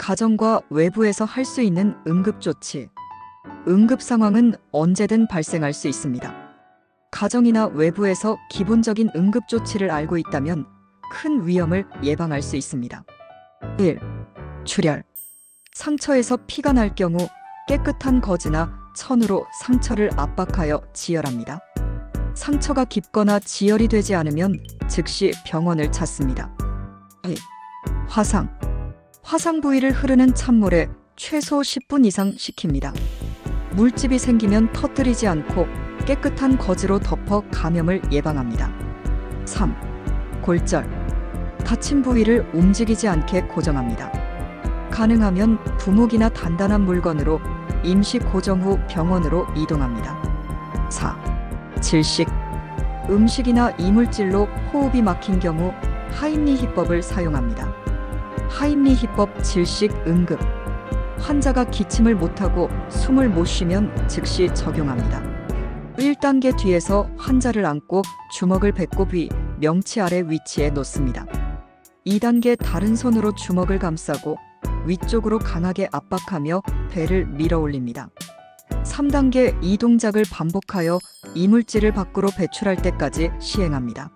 가정과 외부에서 할 수 있는 응급조치. 응급 상황은 언제든 발생할 수 있습니다. 가정이나 외부에서 기본적인 응급조치를 알고 있다면 큰 위험을 예방할 수 있습니다. 1. 출혈. 상처에서 피가 날 경우 깨끗한 거즈나 천으로 상처를 압박하여 지혈합니다. 상처가 깊거나 지혈이 되지 않으면 즉시 병원을 찾습니다. 2. 화상. 화상 부위를 흐르는 찬물에 최소 10분 이상 식힙니다. 물집이 생기면 터뜨리지 않고 깨끗한 거즈로 덮어 감염을 예방합니다. 3. 골절. 다친 부위를 움직이지 않게 고정합니다. 가능하면 부목이나 단단한 물건으로 임시 고정 후 병원으로 이동합니다. 4. 질식. 음식이나 이물질로 호흡이 막힌 경우 하임리히법을 사용합니다. 하임리히법 질식 응급. 환자가 기침을 못하고 숨을 못 쉬면 즉시 적용합니다. 1단계 뒤에서 환자를 안고 주먹을 배꼽 위, 명치 아래 위치에 놓습니다. 2단계 다른 손으로 주먹을 감싸고 위쪽으로 강하게 압박하며 배를 밀어 올립니다. 3단계 이 동작을 반복하여 이물질을 밖으로 배출할 때까지 시행합니다.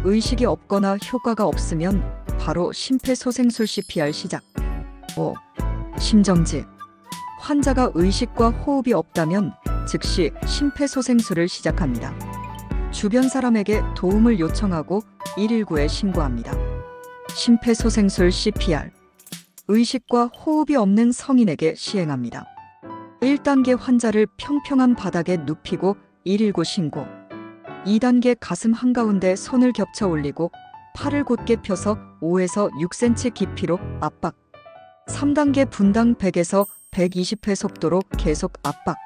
의식이 없거나 효과가 없으면 바로 심폐소생술 CPR 시작. 5. 심정지. 환자가 의식과 호흡이 없다면 즉시 심폐소생술을 시작합니다. 주변 사람에게 도움을 요청하고 119에 신고합니다. 심폐소생술 CPR. 의식과 호흡이 없는 성인에게 시행합니다. 1단계 환자를 평평한 바닥에 눕히고 119 신고. 2단계 가슴 한가운데 손을 겹쳐 올리고 팔을 곧게 펴서 5에서 6cm 깊이로 압박. 3단계 분당 100에서 120회 속도로 계속 압박.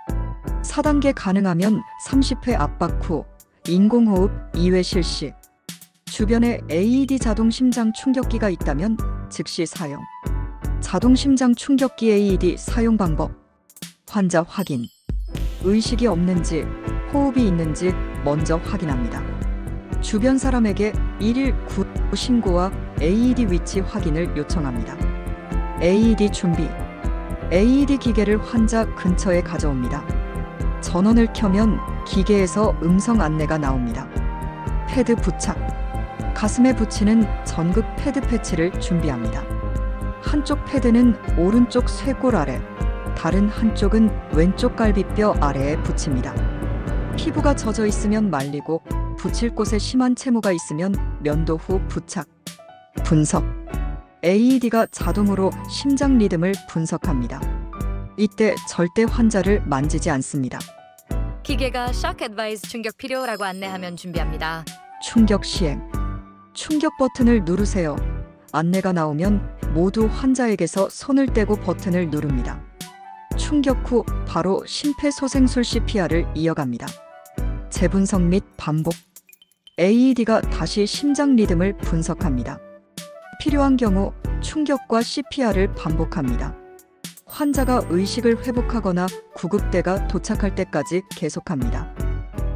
4단계 가능하면 30회 압박 후 인공호흡 2회 실시. 주변에 AED 자동 심장 충격기가 있다면 즉시 사용. 자동 심장 충격기 AED 사용 방법. 환자 확인. 의식이 없는지 호흡이 있는지 먼저 확인합니다. 주변 사람에게 119 신고와 AED 위치 확인을 요청합니다. AED 준비. AED 기계를 환자 근처에 가져옵니다. 전원을 켜면 기계에서 음성 안내가 나옵니다. 패드 부착. 가슴에 붙이는 전극 패드 패치를 준비합니다. 한쪽 패드는 오른쪽 쇄골 아래, 다른 한쪽은 왼쪽 갈비뼈 아래에 붙입니다. 피부가 젖어 있으면 말리고 붙일 곳에 심한 채모가 있으면 면도 후 부착. 분석. AED가 자동으로 심장 리듬을 분석합니다. 이때 절대 환자를 만지지 않습니다. 기계가 샥 애드바이스 충격 필요라고 안내하면 준비합니다. 충격 시행. 충격 버튼을 누르세요. 안내가 나오면 모두 환자에게서 손을 떼고 버튼을 누릅니다. 충격 후 바로 심폐소생술 CPR을 이어갑니다. 재분석 및 반복. AED가 다시 심장 리듬을 분석합니다. 필요한 경우 충격과 CPR을 반복합니다. 환자가 의식을 회복하거나 구급대가 도착할 때까지 계속합니다.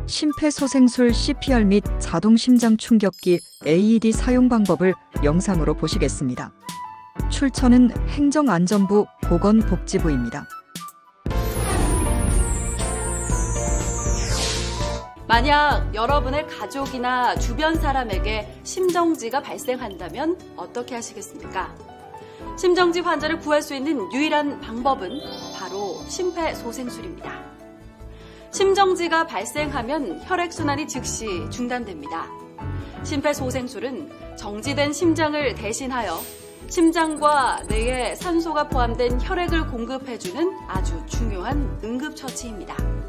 심폐소생술 CPR 및 자동 심장 충격기 AED 사용 방법을 영상으로 보시겠습니다. 출처는 행정안전부 보건복지부입니다. 만약 여러분의 가족이나 주변 사람에게 심정지가 발생한다면 어떻게 하시겠습니까? 심정지 환자를 구할 수 있는 유일한 방법은 바로 심폐소생술입니다. 심정지가 발생하면 혈액순환이 즉시 중단됩니다. 심폐소생술은 정지된 심장을 대신하여 심장과 뇌에 산소가 포함된 혈액을 공급해주는 아주 중요한 응급처치입니다.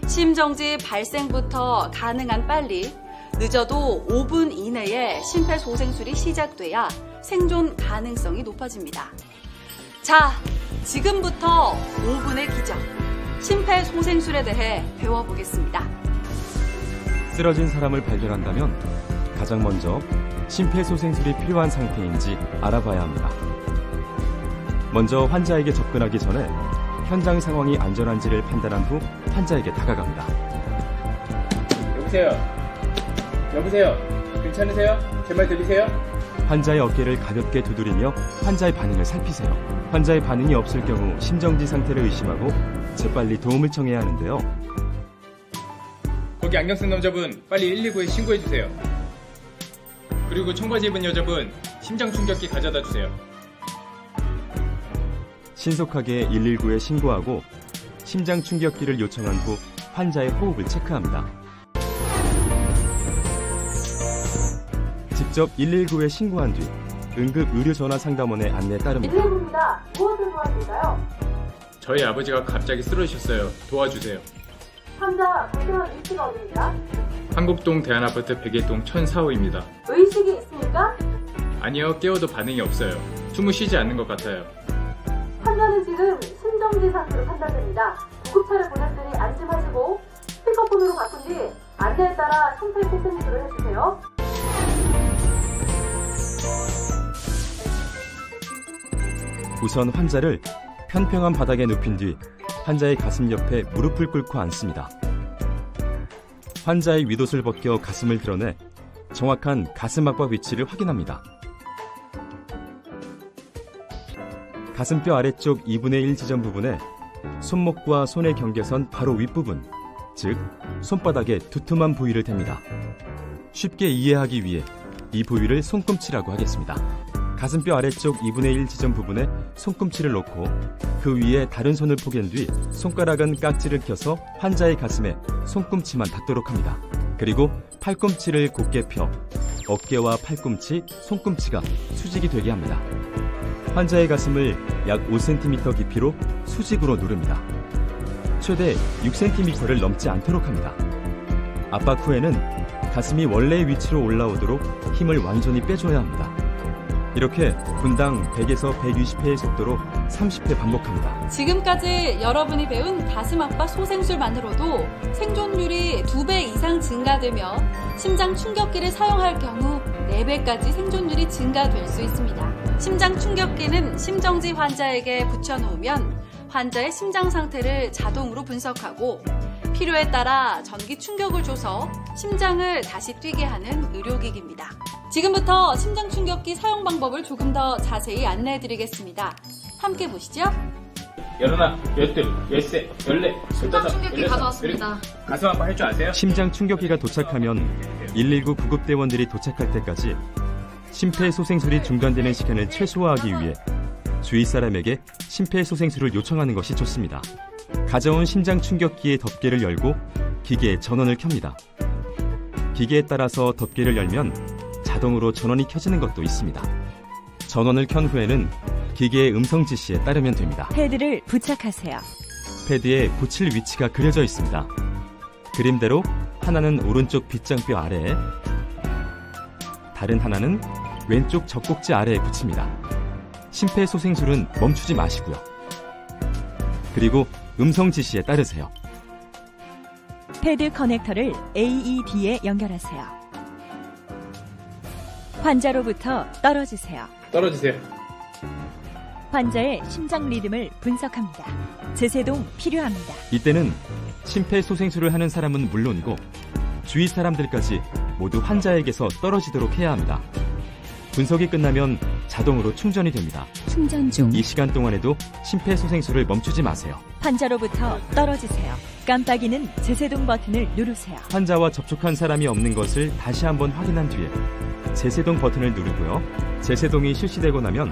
심정지 발생부터 가능한 빨리, 늦어도 5분 이내에 심폐소생술이 시작돼야 생존 가능성이 높아집니다. 자, 지금부터 5분의 기적, 심폐소생술에 대해 배워보겠습니다. 쓰러진 사람을 발견한다면 가장 먼저 심폐소생술이 필요한 상태인지 알아봐야 합니다. 먼저 환자에게 접근하기 전에 현장 상황이 안전한지를 판단한 후 환자에게 다가갑니다. 여보세요? 괜찮으세요? 제 말 들리세요? 환자의 어깨를 가볍게 두드리며 환자의 반응을 살피세요. 환자의 반응이 없을 경우 심정지 상태를 의심하고 재빨리 도움을 청해야 하는데요. 거기 안경 쓴 남자분 빨리 119에 신고해주세요. 그리고 청바지 입은 여자분 심장 충격기 가져다 주세요. 신속하게 119에 신고하고 심장 충격기를 요청한 후 환자의 호흡을 체크합니다. 직접 119에 신고한 뒤 응급의료전화상담원의 안내에 따릅니다. 119입니다. 무엇을 도와드릴까요? 저희 아버지가 갑자기 쓰러지셨어요. 도와주세요. 환자 불편한 위치가 어디입니다? 한국동 대한아파트 101동 1004호입니다. 의식이 있습니까? 아니요, 깨워도 반응이 없어요. 숨을 쉬지 않는 것 같아요. 환자는 지금 심정지 상태로 판단됩니다. 구급차를 보냈으니 안심하시고 스피커폰으로 바꾼 뒤 안내에 따라 심폐소생술을 해주세요. 우선 환자를 편평한 바닥에 눕힌 뒤 환자의 가슴 옆에 무릎을 꿇고 앉습니다. 환자의 윗옷을 벗겨 가슴을 드러내 정확한 가슴 압박 위치를 확인합니다. 가슴뼈 아래쪽 2분의 1 지점 부분에 손목과 손의 경계선 바로 윗부분, 즉 손바닥에 두툼한 부위를 댑니다. 쉽게 이해하기 위해 이 부위를 손꿈치라고 하겠습니다. 가슴뼈 아래쪽 2분의 1 지점 부분에 손꿈치를 놓고 그 위에 다른 손을 포갠 뒤 손가락은 깍지를 껴서 환자의 가슴에 손꿈치만 닿도록 합니다. 그리고 팔꿈치를 곧게 펴 어깨와 팔꿈치, 손꿈치가 수직이 되게 합니다. 환자의 가슴을 약 5cm 깊이로 수직으로 누릅니다. 최대 6cm를 넘지 않도록 합니다. 압박 후에는 가슴이 원래의 위치로 올라오도록 힘을 완전히 빼줘야 합니다. 이렇게 분당 100에서 120회의 속도로 30회 반복합니다. 지금까지 여러분이 배운 가슴 압박 소생술만으로도 생존율이 2배 이상 증가되며 심장 충격기를 사용할 경우 4배까지 생존율이 증가될 수 있습니다. 심장 충격기는 심정지 환자에게 붙여놓으면 환자의 심장 상태를 자동으로 분석하고 필요에 따라 전기 충격을 줘서 심장을 다시 뛰게 하는 의료기기입니다. 지금부터 심장 충격기 사용 방법을 조금 더 자세히 안내해드리겠습니다. 함께 보시죠. 열하나, 열둘, 열세, 열네, 심장 충격기 가져왔습니다. 가슴 압박 할 줄 아세요? 심장 충격기가 도착하면 119 구급대원들이 도착할 때까지 심폐소생술이 중단되는 시간을 최소화하기 위해 주위 사람에게 심폐소생술을 요청하는 것이 좋습니다. 가져온 심장 충격기의 덮개를 열고 기계의 전원을 켭니다. 기계에 따라서 덮개를 열면 자동으로 전원이 켜지는 것도 있습니다. 전원을 켠 후에는 기계의 음성 지시에 따르면 됩니다. 패드를 부착하세요. 패드에 붙일 위치가 그려져 있습니다. 그림대로 하나는 오른쪽 빗장뼈 아래에, 다른 하나는 왼쪽 젖꼭지 아래에 붙입니다. 심폐소생술은 멈추지 마시고요. 그리고 음성 지시에 따르세요. 패드 커넥터를 AED에 연결하세요. 환자로부터 떨어지세요. 떨어지세요. 환자의 심장 리듬을 분석합니다. 제세동 필요합니다. 이때는 심폐소생술을 하는 사람은 물론이고 주위 사람들까지 모두 환자에게서 떨어지도록 해야 합니다. 분석이 끝나면 자동으로 충전이 됩니다. 충전 중. 이 시간 동안에도 심폐소생술을 멈추지 마세요. 환자로부터 떨어지세요. 깜빡이는 제세동 버튼을 누르세요. 환자와 접촉한 사람이 없는 것을 다시 한번 확인한 뒤에 제세동 버튼을 누르고요. 제세동이 실시되고 나면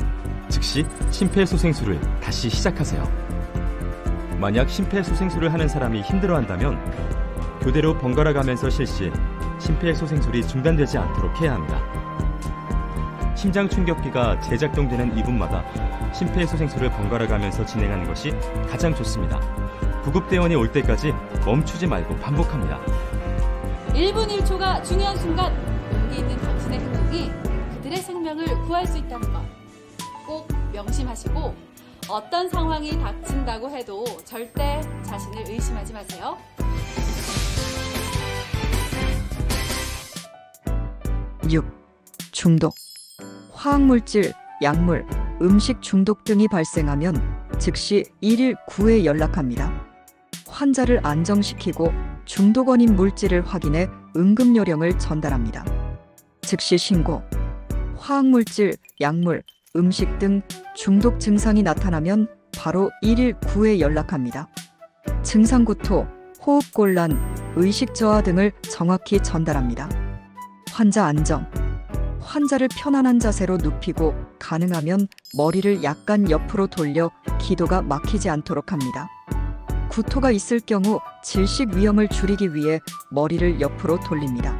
즉시 심폐소생술을 다시 시작하세요. 만약 심폐소생술을 하는 사람이 힘들어한다면 교대로 번갈아 가면서 실시해 심폐소생술이 중단되지 않도록 해야 합니다. 심장 충격기가 재작동되는 2분마다 심폐소생술을 번갈아 가면서 진행하는 것이 가장 좋습니다. 구급대원이 올 때까지 멈추지 말고 반복합니다. 1분 1초가 중요한 순간 용기 있는 당신의 행동이 그들의 생명을 구할 수 있다는 것 꼭 명심하시고 어떤 상황이 닥친다고 해도 절대 자신을 의심하지 마세요. 6. 중독. 화학물질, 약물, 음식 중독 등이 발생하면 즉시 119에 연락합니다. 환자를 안정시키고 중독 원인 물질을 확인해 응급 요령을 전달합니다. 즉시 신고. 화학물질, 약물, 음식 등 중독 증상이 나타나면 바로 119에 연락합니다. 증상 구토, 호흡 곤란, 의식 저하 등을 정확히 전달합니다. 환자 안정. 환자를 편안한 자세로 눕히고 가능하면 머리를 약간 옆으로 돌려 기도가 막히지 않도록 합니다. 구토가 있을 경우 질식 위험을 줄이기 위해 머리를 옆으로 돌립니다.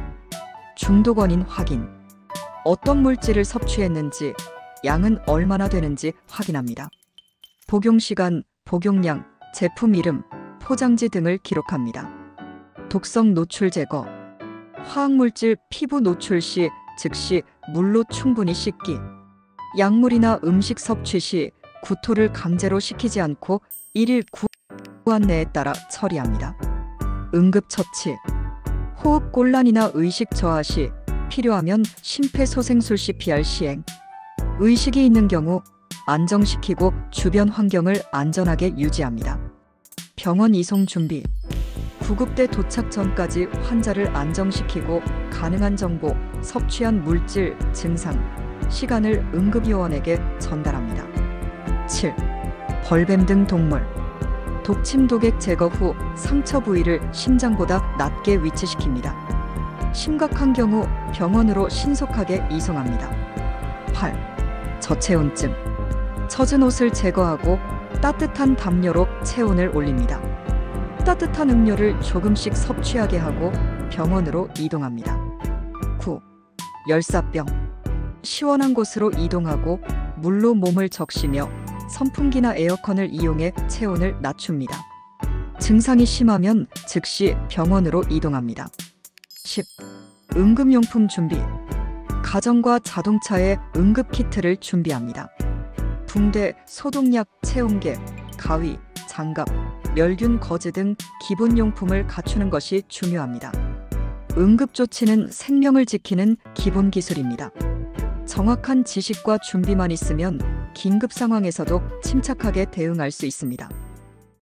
중독 원인 확인. 어떤 물질을 섭취했는지, 양은 얼마나 되는지 확인합니다. 복용 시간, 복용량, 제품 이름, 포장지 등을 기록합니다. 독성 노출 제거. 화학물질 피부 노출 시 즉시 물로 충분히 씻기. 약물이나 음식 섭취 시 구토를 강제로 시키지 않고 119 안내에 따라 처리합니다. 응급처치. 호흡 곤란이나 의식 저하 시 필요하면 심폐소생술 CPR 시행. 의식이 있는 경우 안정시키고 주변 환경을 안전하게 유지합니다. 병원 이송 준비. 구급대 도착 전까지 환자를 안정시키고 가능한 정보, 섭취한 물질, 증상, 시간을 응급요원에게 전달합니다. 7. 벌뱀 등 동물. 독침 독액 제거 후 상처 부위를 심장보다 낮게 위치시킵니다. 심각한 경우 병원으로 신속하게 이송합니다. 8. 저체온증. 젖은 옷을 제거하고 따뜻한 담요로 체온을 올립니다. 따뜻한 음료를 조금씩 섭취하게 하고 병원으로 이동합니다. 9. 열사병. 시원한 곳으로 이동하고 물로 몸을 적시며 선풍기나 에어컨을 이용해 체온을 낮춥니다. 증상이 심하면 즉시 병원으로 이동합니다. 10. 응급용품 준비. 가정과 자동차에 응급키트를 준비합니다. 붕대, 소독약, 체온계, 가위, 장갑, 멸균 거즈 등 기본용품을 갖추는 것이 중요합니다. 응급조치는 생명을 지키는 기본 기술입니다. 정확한 지식과 준비만 있으면 긴급 상황에서도 침착하게 대응할 수 있습니다.